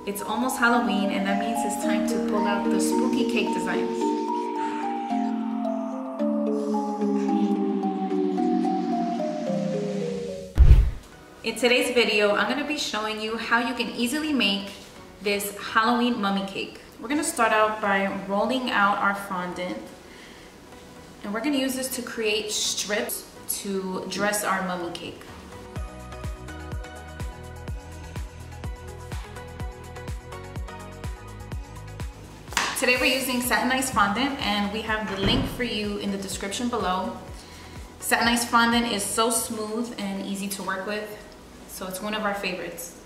It's almost Halloween, and that means it's time to pull out the spooky cake designs. In today's video, I'm gonna be showing you how you can easily make this Halloween mummy cake. We're gonna start out by rolling out our fondant, and we're gonna use this to create strips to dress our mummy cake. Today we're using satinized fondant, and we have the link for you in the description below. Satinized fondant is so smooth and easy to work with, so it's one of our favorites.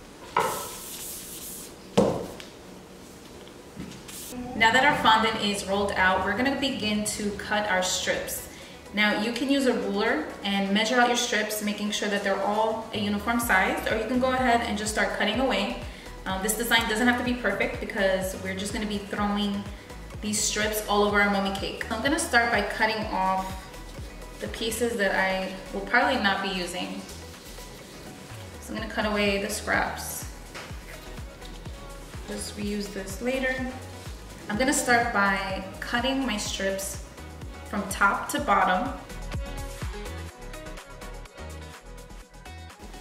Now that our fondant is rolled out, we're gonna begin to cut our strips. Now you can use a ruler and measure out your strips, making sure that they're all a uniform size, or you can go ahead and just start cutting away. This design doesn't have to be perfect because we're just gonna be throwing these strips all over our mummy cake. I'm gonna start by cutting off the pieces that I will probably not be using. So I'm gonna cut away the scraps. Just reuse this later. I'm gonna start by cutting my strips from top to bottom.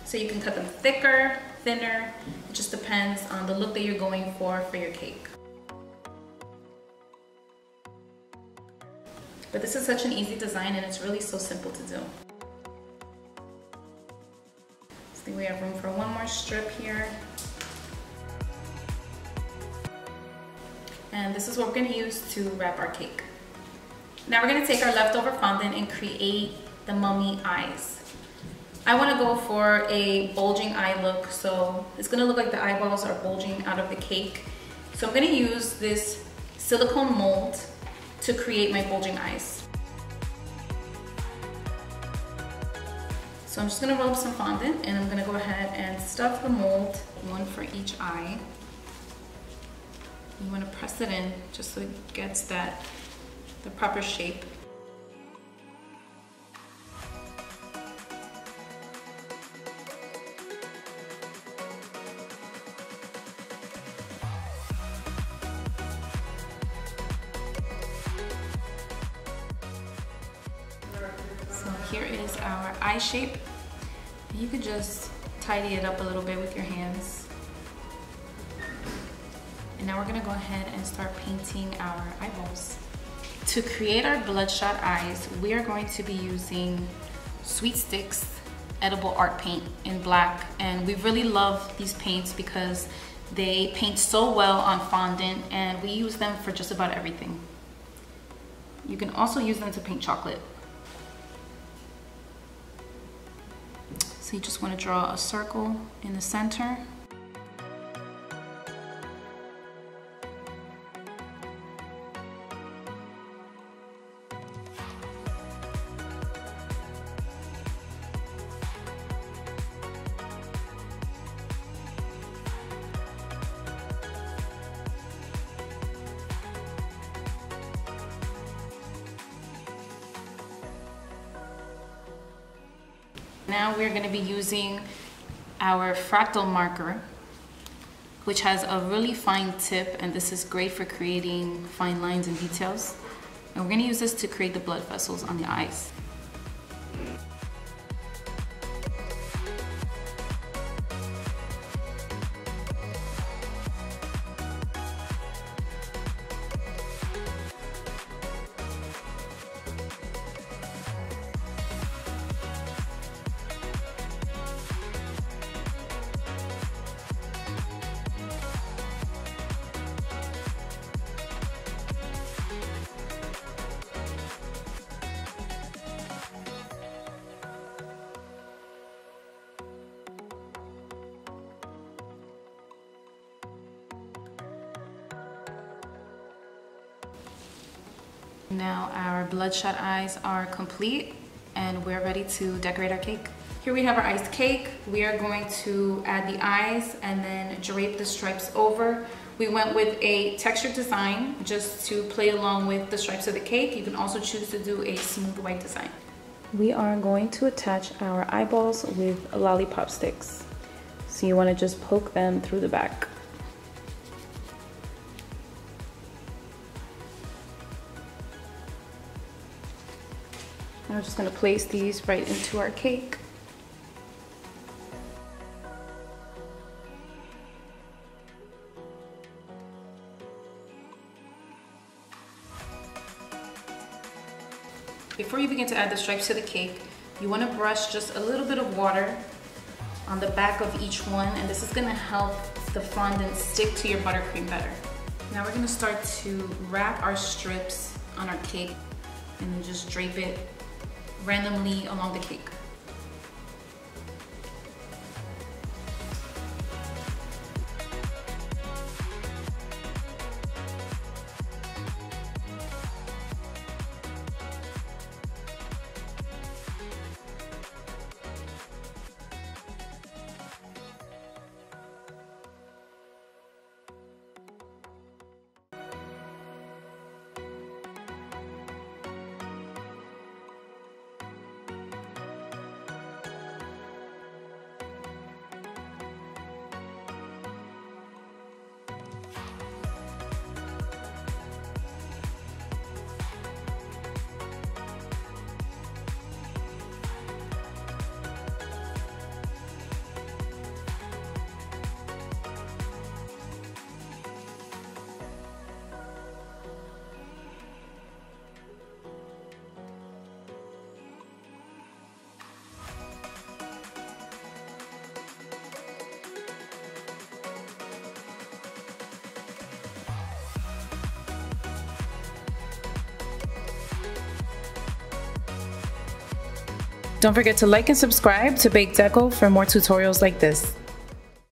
So you can cut them thicker, thinner. It just depends on the look that you're going for your cake. But this is such an easy design, and it's really so simple to do. I think we have room for one more strip here. And this is what we're gonna use to wrap our cake. Now we're gonna take our leftover fondant and create the mummy eyes. I wanna go for a bulging eye look, so it's gonna look like the eyeballs are bulging out of the cake. So I'm gonna use this silicone mold to create my bulging eyes. So I'm just gonna roll up some fondant, and I'm gonna go ahead and stuff the mold, one for each eye. You wanna press it in just so it gets the proper shape. So here is our eye shape. You could just tidy it up a little bit with your hands. And now we're gonna go ahead and start painting our eyeballs. To create our bloodshot eyes, we are going to be using Sweet Sticks edible art paint in black. And we really love these paints because they paint so well on fondant, and we use them for just about everything. You can also use them to paint chocolate. So you just want to draw a circle in the center. Now we're going to be using our fractal marker, which has a really fine tip, and this is great for creating fine lines and details. And we're going to use this to create the blood vessels on the eyes. Now our bloodshot eyes are complete, and we're ready to decorate our cake. Here we have our iced cake. We are going to add the eyes and then drape the stripes over. We went with a textured design just to play along with the stripes of the cake. You can also choose to do a smooth white design. We are going to attach our eyeballs with lollipop sticks. So you want to just poke them through the back. Now we're just gonna place these right into our cake. Before you begin to add the stripes to the cake, you want to brush just a little bit of water on the back of each one, and this is going to help the fondant stick to your buttercream better. Now we're going to start to wrap our strips on our cake and then just drape it randomly along the cake. Don't forget to like and subscribe to BakeDeco for more tutorials like this.